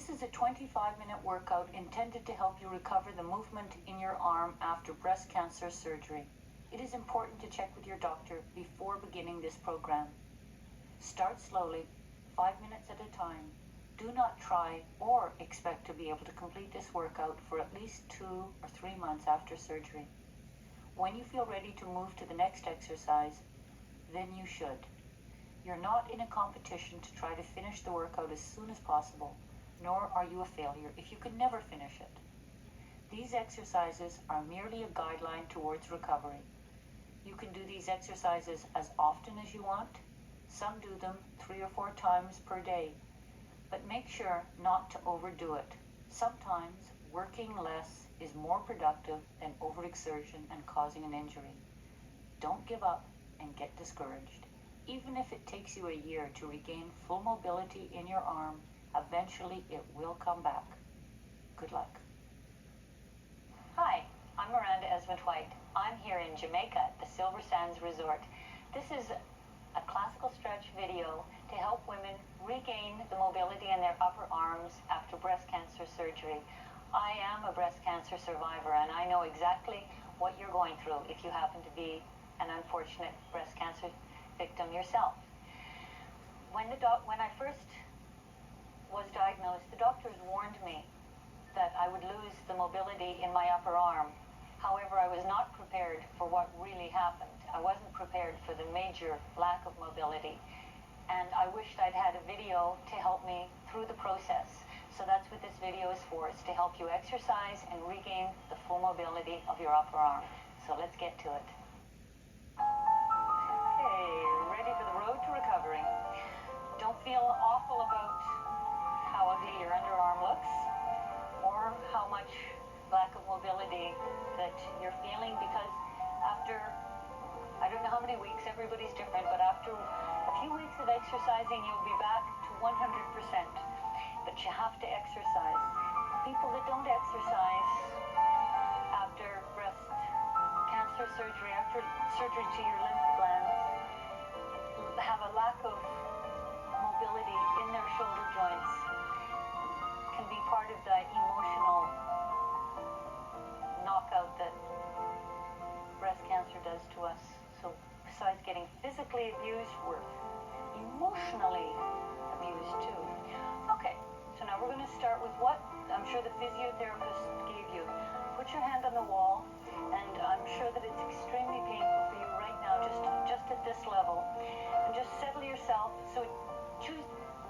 This is a 25-minute workout intended to help you recover the movement in your arm after breast cancer surgery. It is important to check with your doctor before beginning this program. Start slowly, 5 minutes at a time. Do not try or expect to be able to complete this workout for at least 2 or 3 months after surgery. When you feel ready to move to the next exercise, then you should. You're not in a competition to try to finish the workout as soon as possible, nor are you a failure if you could never finish it. These exercises are merely a guideline towards recovery. You can do these exercises as often as you want. Some do them 3 or 4 times per day, but make sure not to overdo it. Sometimes working less is more productive than overexertion and causing an injury. Don't give up and get discouraged. Even if it takes you a year to regain full mobility in your arm, eventually it will come back. Good luck. Hi, I'm Miranda Esmond-White. I'm here in Jamaica at the Silver Sands Resort. This is a classical stretch video to help women regain the mobility in their upper arms after breast cancer surgery. I am a breast cancer survivor, and I know exactly what you're going through if you happen to be an unfortunate breast cancer victim yourself. When I first was diagnosed, the doctors warned me that I would lose the mobility in my upper arm. However, I was not prepared for what really happened. I wasn't prepared for the major lack of mobility, and I wished I'd had a video to help me through the process. So that's what this video is for. It's to help you exercise and regain the full mobility of your upper arm. So let's get to it. Okay, ready for the road to recovery. Don't feel awful about how ugly your underarm looks or how much lack of mobility that you're feeling, because after, I don't know how many weeks, everybody's different, but after a few weeks of exercising, you'll be back to 100%. But you have to exercise. People that don't exercise after breast cancer surgery, after surgery to your lymph glands, have a lack of mobility in their shoulder joints. Can be part of the emotional knockout that breast cancer does to us. So besides getting physically abused, we're emotionally abused too. Okay, so now we're going to start with what I'm sure the physiotherapist gave you. Put your hand on the wall, and I'm sure that it's extremely painful for you right now, just at this level. And just settle yourself. So choose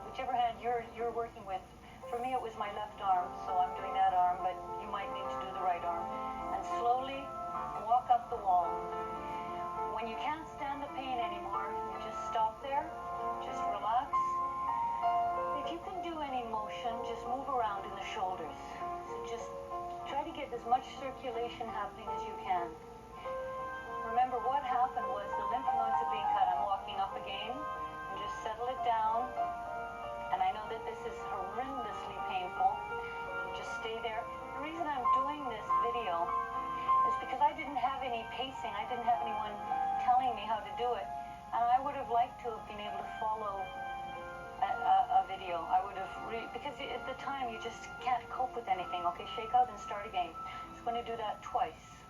whichever hand you're working with. For me, it was my left arm, so I'm doing that arm, but you might need to do the right arm. And slowly walk up the wall. When you can't stand the pain anymore, you just stop there, just relax. If you can do any motion, just move around in the shoulders. So just try to get as much circulation happening as you can. Remember, what happened was the lymph nodes are being cut. I'm walking up again, and just settle it down. And I know that this is horrendously painful. Just stay there. The reason I'm doing this video is because I didn't have any pacing. I didn't have anyone telling me how to do it. And I would have liked to have been able to follow a video. I would have, because at the time you just can't cope with anything. Okay, shake out and start again. Just going to do that twice.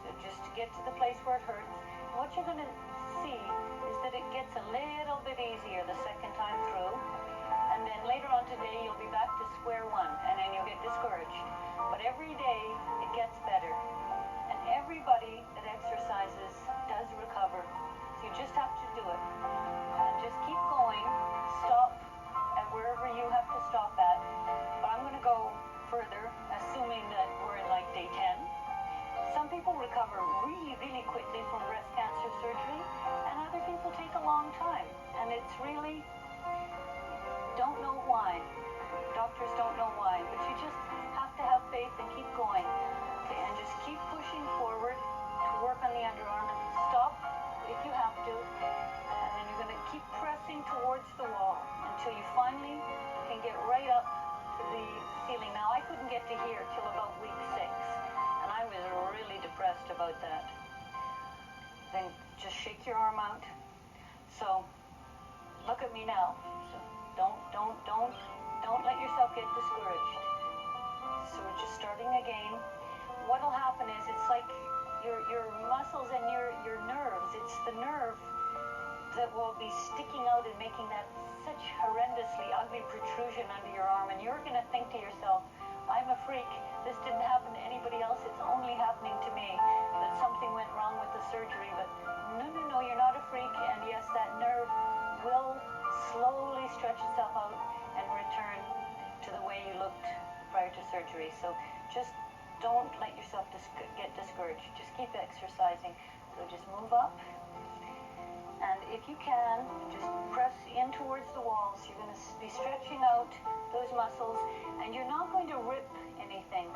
So just to get to the place where it hurts. And what you're going to see is that it gets a little bit easier the second time through. And then later on today, you'll be back to square one, and then you'll get discouraged. But every day, it gets better. And everybody that exercises does recover. So you just have to do it. And just keep going. Stop at wherever you have to stop at. But I'm going to go further, assuming that we're in like day 10. Some people recover really, really quickly from breast cancer surgery, and other people take a long time. And it's really... don't know why. Doctors don't know why, but you just have to have faith and keep going. Okay, and just keep pushing forward to work on the underarm, and stop if you have to. And then you're going to keep pressing towards the wall until you finally can get right up to the ceiling. Now, I couldn't get to here till about week 6, and I was really depressed about that. Then just shake your arm out. So look at me now. So don't don't let yourself get discouraged. So we're just starting again. What'll happen is it's like your muscles and your nerves. It's the nerve that will be sticking out and making that such horrendously ugly protrusion under your arm, and you're going to think to yourself, I'm a freak, this didn't happen to anybody else, it's only happening to me, that something went wrong with the surgery. But no, you're not a freak, and yes, that nerve will slowly stretch itself out and return to the way you looked prior to surgery. So just don't let yourself get discouraged. Just keep exercising. So just move up. And if you can, just press in towards the walls. You're going to be stretching out those muscles, and you're not going to rip anything.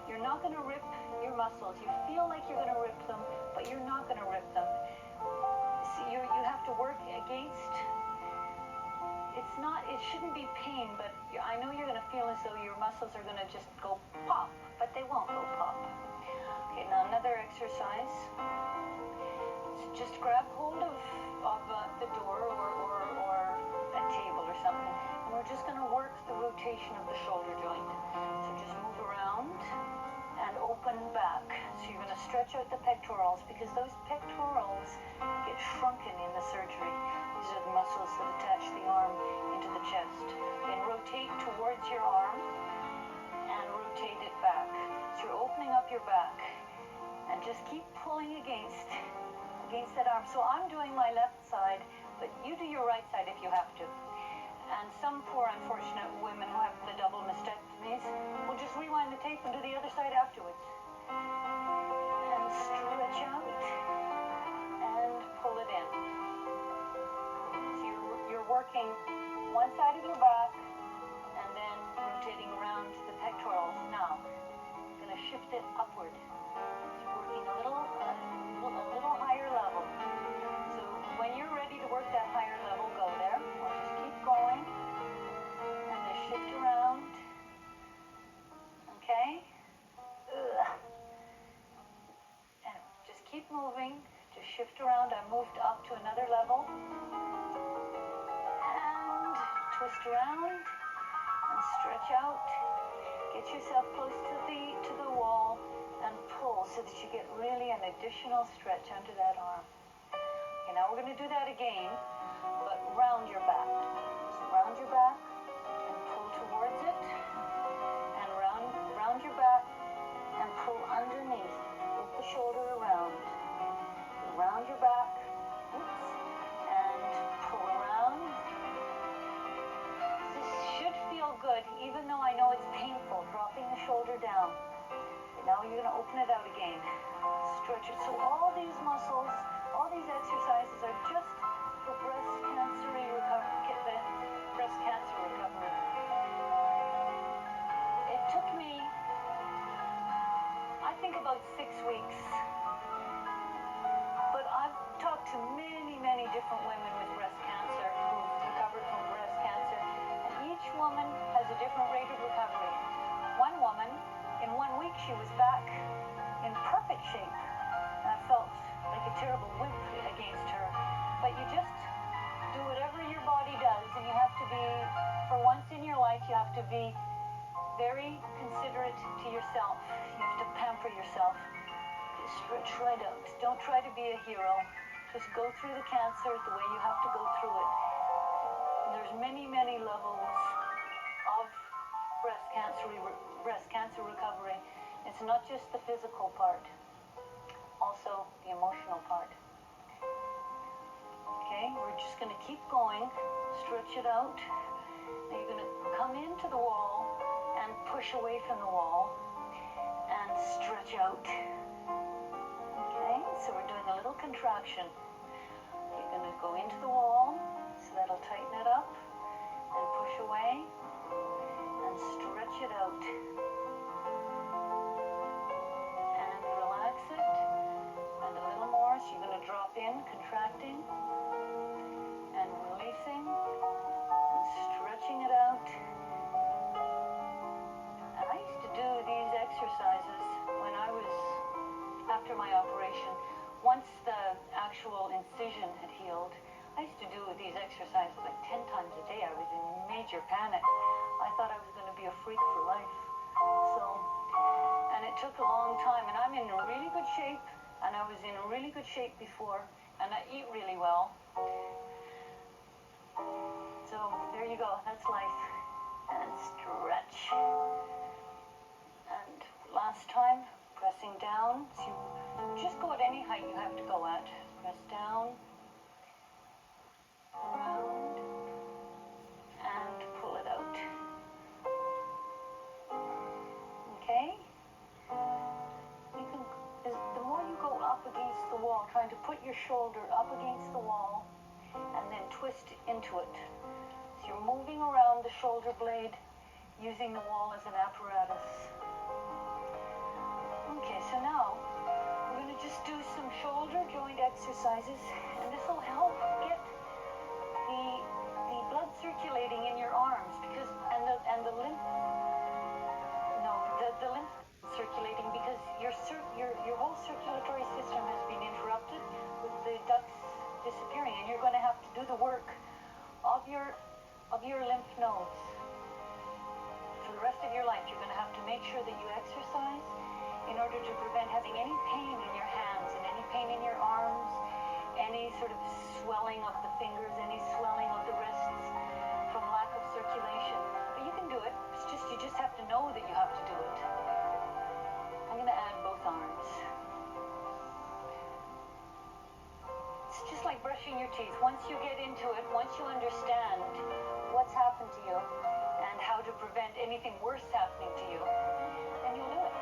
You're not going to rip your muscles. You feel like you're going to rip them, but you're not going to rip them. So you have to work against. It shouldn't be pain, but I know you're going to feel as though your muscles are going to just go pop, but they won't go pop. Okay, now another exercise. Just grab hold of the door or a table or something, and we're just going to work the rotation of the shoulder joint. So just move around and open back. So you're going to stretch out the pectorals, because those pectorals get shrunken in the surgery. These are the muscles that attach the arm into the chest. Then rotate towards your arm and rotate it back. So you're opening up your back, and just keep pulling against that arm. So I'm doing my left side, but you do your right side if you have to. And some poor unfortunate women who have the double mastectomies will just rewind the tape and do the other side afterwards. And stretch out and pull it in. So you're working one side of your back and then rotating around the pectorals. Now, I'm going to shift it upward. So working a little higher level. So when you're ready to work that higher level, go there, or just keep going and just shift around. Okay? And just keep moving. Just shift around. I moved up to another level. And twist around and stretch out. Get yourself close to the wall and pull so that you get really an additional stretch under that arm. Okay, now we're going to do that again, but round your back. So round your back and pull towards it, and round your back and pull underneath with the shoulder around. Round your back, and pull around. This should feel good, even though I know it's painful, dropping the shoulder down. Now you're going to open it out again. Stretch it. So all these muscles, all these exercises are just for breast cancer recovery. It took me, I think, about 6 weeks. But I've talked to many different women with breast cancer who've recovered from breast cancer, and each woman has a different rate of recovery. One woman, in 1 week, she was back in perfect shape. And I felt like a terrible wimp against her. But you just do whatever your body does, and you have to be, for once in your life, you have to be very considerate to yourself. You have to pamper yourself. Just stretch right out. Don't try to be a hero. Just go through the cancer the way you have to go through it. And there's many levels of breast cancer recovery. It's not just the physical part, also the emotional part. Okay, we're just going to keep going, stretch it out. Now you're going to come into the wall and push away from the wall and stretch out. Okay, so we're doing a little contraction. You're going to go into the wall, so that'll tighten it up, and push away and stretch it out. And relax it, and a little more, so you're going to drop in, contracting, and releasing, and stretching it out. And I used to do these exercises when I was, after my operation, once the actual incision had healed, I used to do these exercises like 10 times a day. I was in major panic. I thought I was going to be a freak for life. So, and it took a long time, and I'm in really good shape, and I was in really good shape before, and I eat really well. So there you go, that's life. And stretch. And last time, pressing down. So you just go at any height you have to go at. Press down, around, and pull it out. Okay? You can, the more you go up against the wall, trying to put your shoulder up against the wall, and then twist into it. So you're moving around the shoulder blade, using the wall as an apparatus. Okay, so now we're going to just do some shoulder joint exercises, and this will help get the blood circulating in your arms, because and the lymph circulating, because your whole circulatory system has been interrupted with the ducts disappearing, and you're going to have to do the work of your lymph nodes for the rest of your life. You're going to have to make sure that you exercise in order to prevent having any pain in your hands and any pain in your arms, any sort of swelling of the fingers, any swelling of the wrists from lack of circulation. But you can do it. You just have to know that you have to do it. I'm going to add both arms. It's just like brushing your teeth. Once you get into it, once you understand what's happened to you and how to prevent anything worse happening to you, then you'll do it.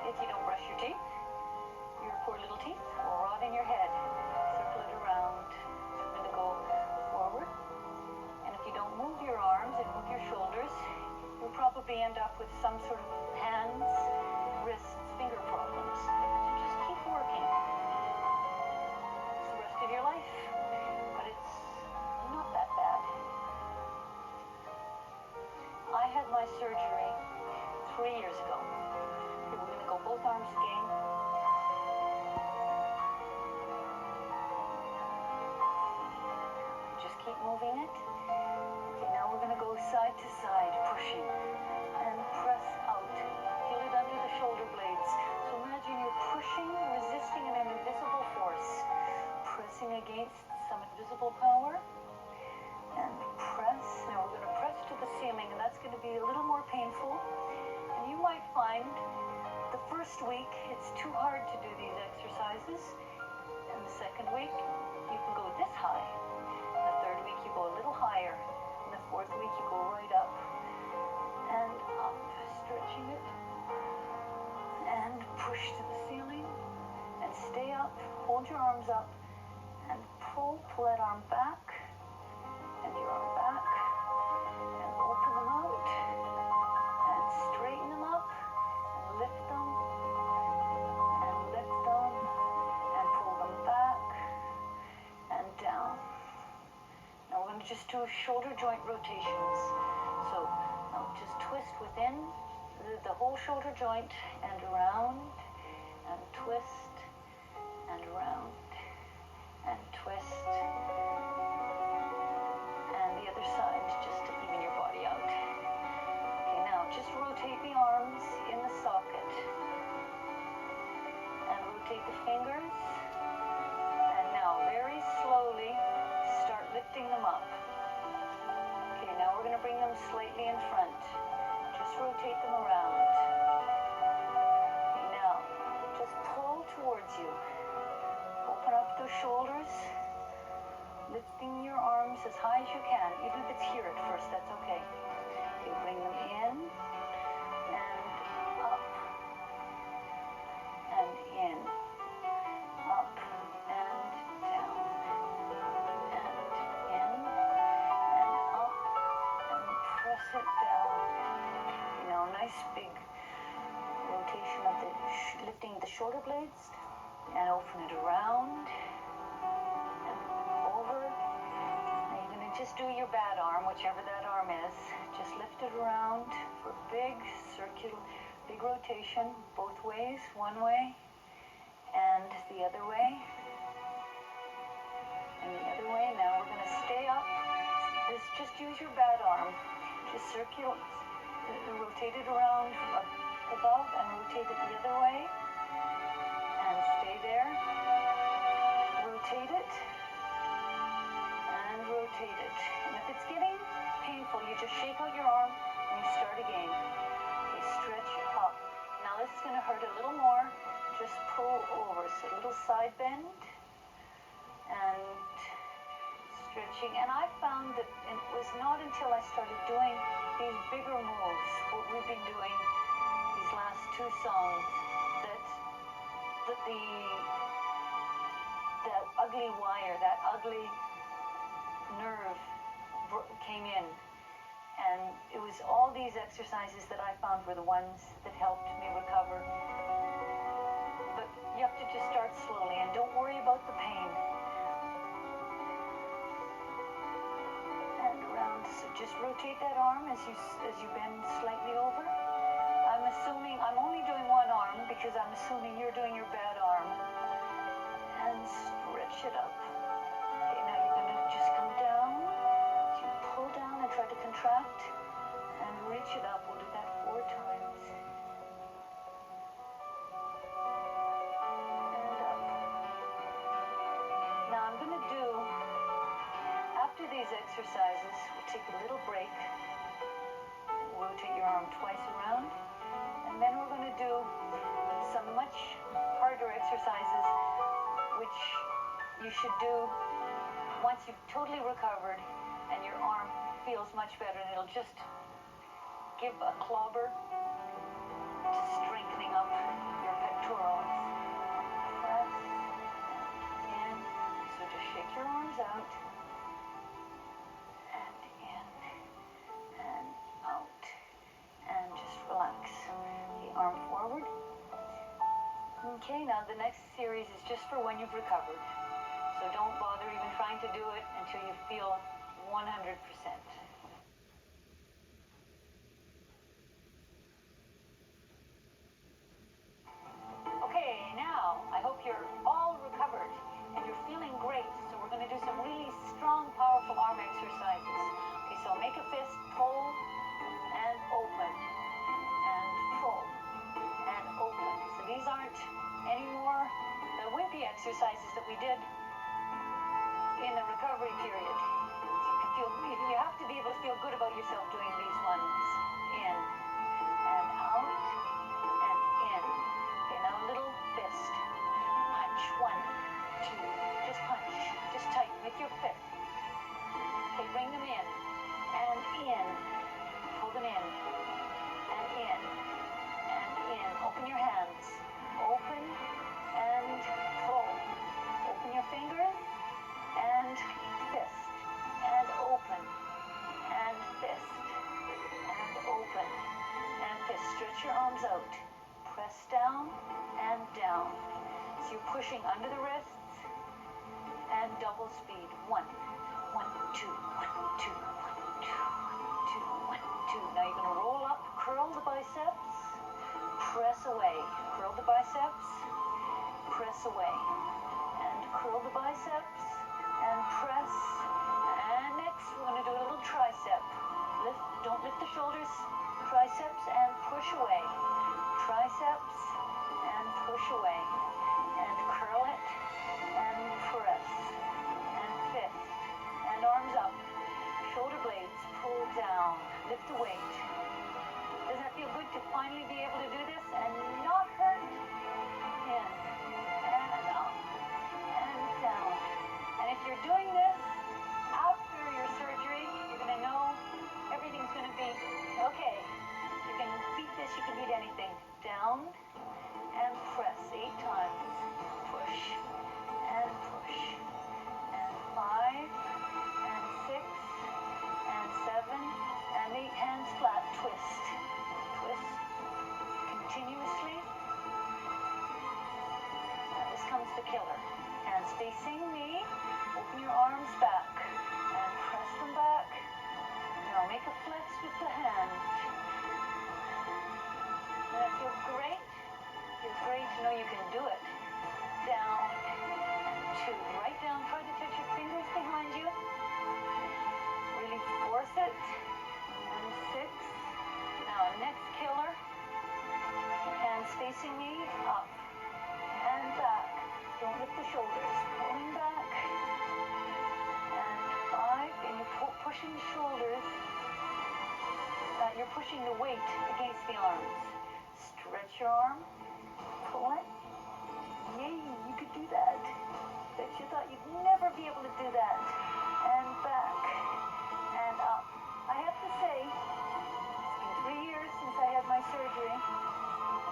If you don't brush your teeth, your poor little teeth will rot in your head. Circle it around. It's going to go forward. And if you don't move your arms and move your shoulders, you'll probably end up with some sort of hands, wrists, finger problems. So just keep working. It's the rest of your life. But it's not that bad. I had my surgery 3 years ago. Okay, we're going to go both arms again. Just keep moving it. Okay, now we're going to go side to side, pushing and press out. Feel it under the shoulder blades. So imagine you're pushing, resisting an invisible force, pressing against some invisible power, and press. Now we're going to press to the ceiling, and that's going to be a little more painful. And you might find the first week it's too hard to do these exercises, and the second week you can go this high. The third week you go a little higher, and the fourth week you go right up and up, stretching it, and push to the ceiling, and stay up, hold your arms up, and pull that arm back, and your arm back, and open them out, and straighten them up, and lift them, and pull them back, and down. Now we're going to just do shoulder joint rotations. So I'll just twist within the whole shoulder joint, and around, and twist, and around, and twist, and the other side, just to even your body out. Okay, now just rotate the arms in the socket, and rotate the fingers, and now very slowly start lifting them up. Okay, now we're going to bring them slightly in front. Just rotate them around. Okay, now just pull towards you. Open up those shoulders, lifting your arms as high as you can. Even if it's here at first, that's okay. Okay, bring them in, and up, and in, up, and down, and in, and up, and press it down. You know, nice big rotation of the lifting the shoulder blades, and open it around and over. Now you're going to just do your bad arm, whichever that arm is. Just lift it around for a big circular, big rotation, both ways, one way and the other way, and the other way. Now we're going to stay up. Just use your bad arm. Just rotate it around above and rotate it the other way. And stay there. Rotate it. And rotate it. And if it's getting painful, you just shake out your arm and you start again. Okay, stretch up. Now this is going to hurt a little more. Just pull over. So a little side bend. And stretching. And I found that it was not until I started doing these bigger moves, what we've been doing these last two songs, that ugly wire, that ugly nerve came in. And it was all these exercises that I found were the ones that helped me recover. But you have to just start slowly and don't worry about the pain. And around, so just rotate that arm as you bend slightly over. I'm only doing one arm because I'm assuming you're doing your bad arm. And stretch it up. Okay, now you're going to just come down. So you pull down and try to contract and reach it up. We'll do that 4 times. And up. Now I'm going to do, after these exercises, we'll take a little break. Rotate your arm twice around. And then we're going to do some much harder exercises, which you should do once you've totally recovered and your arm feels much better, and it'll just give a clobber to strengthening up your pectorals. Press and in. So just shake your arms out. And in. And out. And just relax. Okay, arm forward. Okay, now the next series is just for when you've recovered. So don't bother even trying to do it until you feel 100%. Okay, now I hope you're all recovered and you're feeling great. So we're going to do some really strong, powerful arm exercises. Okay, so make a fist, pull and open and pull and open. So these aren't anymore the wimpy exercises that we did in the recovery period. You have to be able to feel good about yourself doing these ones. In and out and in. Okay, now a little fist. Punch. 1, 2. Just punch. Just tight with your fist. Okay, bring them in and in. Pull them in and in and in. Open your hands. Open and pull. Open your fingers and fist and open and fist and open and fist. Stretch your arms out. Press down and down. So you're pushing under the wrists and double speed. 1, 1, 2, 1, 2, 1, 2, 1, 2, 1, 2. Now you're going to roll up, curl the biceps, press away. Curl the biceps, press away. And curl the biceps and press. And next we're going to do a little tricep. Don't lift the shoulders. Triceps and push away. Triceps and push away. And curl it and press. And fist. And arms up. Shoulder blades pull down. Lift the weight. Doesn't that feel good to finally be able to do this and not hurt? In and up and down. And if you're doing this after your surgery, you're going to know everything's going to be okay. You can beat this, you can beat anything. Down and press 8 times. Push and push. And 5 and 6 and 7 and 8. Hands flat. Twist. Twist continuously. Now this comes the killer. Hands facing me. Open your arms back and press them back. Now make a flex with the hand. Does that feel great? Feels great to know you can do it. Down and 2. Right down. Try to touch your fingers behind you. Really force it. and 6. Now next killer. Hands facing me, up and back. Don't lift the shoulders. Pulling back. And 5. And you're pushing the shoulders. You're pushing the weight against the arms. Stretch your arm. Pull it. Yay, you could do that. Bet you thought you'd never be able to do that. And back. And up. I have to say, it's been 3 years since I had my surgery.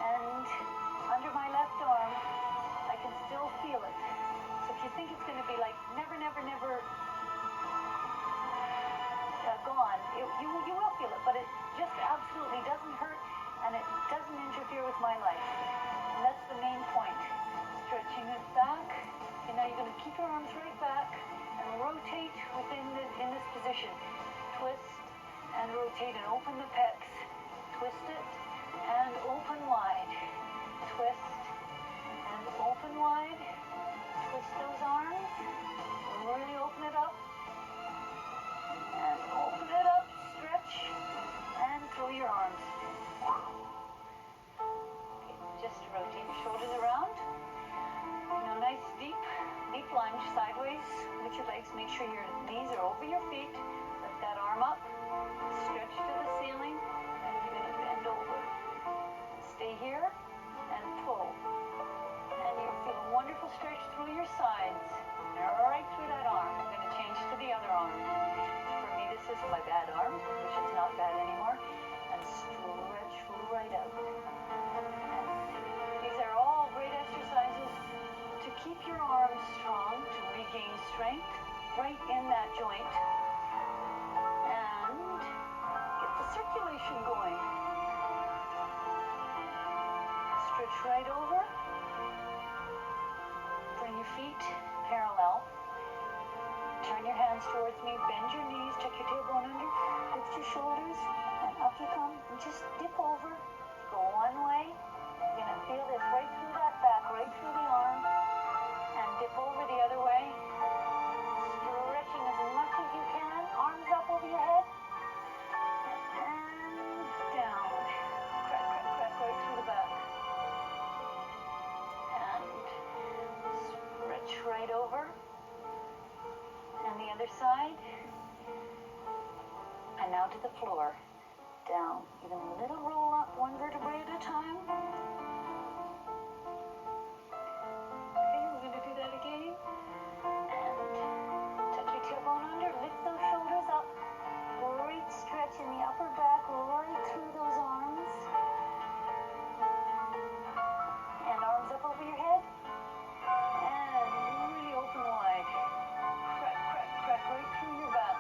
And under my left arm, I can still feel it. So if you think it's going to be like never gone, you will feel it, but it just absolutely doesn't hurt, and it doesn't interfere with my life. And that's the main point. Stretching it back, and now you're going to keep your arms right back and rotate in this position. Twist and rotate and open the pecs. Twist it and open wide. Twist and open wide. Twist those arms. Really open it up. And open it up. Stretch. And throw your arms. Okay, just rotate your shoulders around. Now nice deep lunge sideways with your legs. Make sure your knees are over your feet. Lift that arm up. Stretch to the ceiling. And you're going to bend over. Stay here and pull. And you'll feel a wonderful stretch through your sides. Right through that arm. I'm going to change to the other arm. For me, this is my bad arm, which is not bad anymore. And stretch right out. These are all great exercises to keep your arms strong, to regain strength right in that joint. And get the circulation going. Stretch right over. Bring your feet parallel. Turn your hands towards me. Bend your knees. Tuck your tailbone under. Lift your shoulders. And up you come. And just dip over. Go one way. You're going to feel this right through that back, right through the arm. And dip over the other way. Stretching as much as you can. Arms up over your head. And down. Crack, crack, crack right through the back. And stretch right over. And the other side. And now to the floor. Down. Even a little roll up, one vertebrae at a time. Okay, we're going to do that again. And tuck your tailbone under, lift those shoulders up. Great stretch in the upper back, right through those arms. And arms up over your head. And really open wide. Crack, crack, crack right through your back.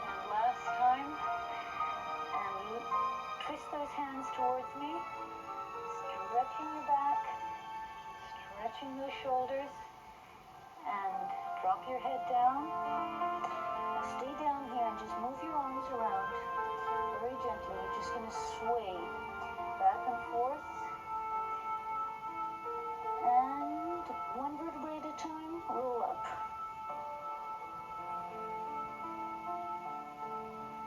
And last time. And twist those hands towards me. Stretching your back. Stretching those shoulders. And drop your head down. Now stay down here and just move your arms around very gently. You're just going to sway back and forth. And one vertebrae at a time, roll up.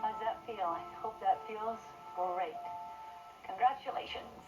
How's that feel? I hope that feels great. Congratulations.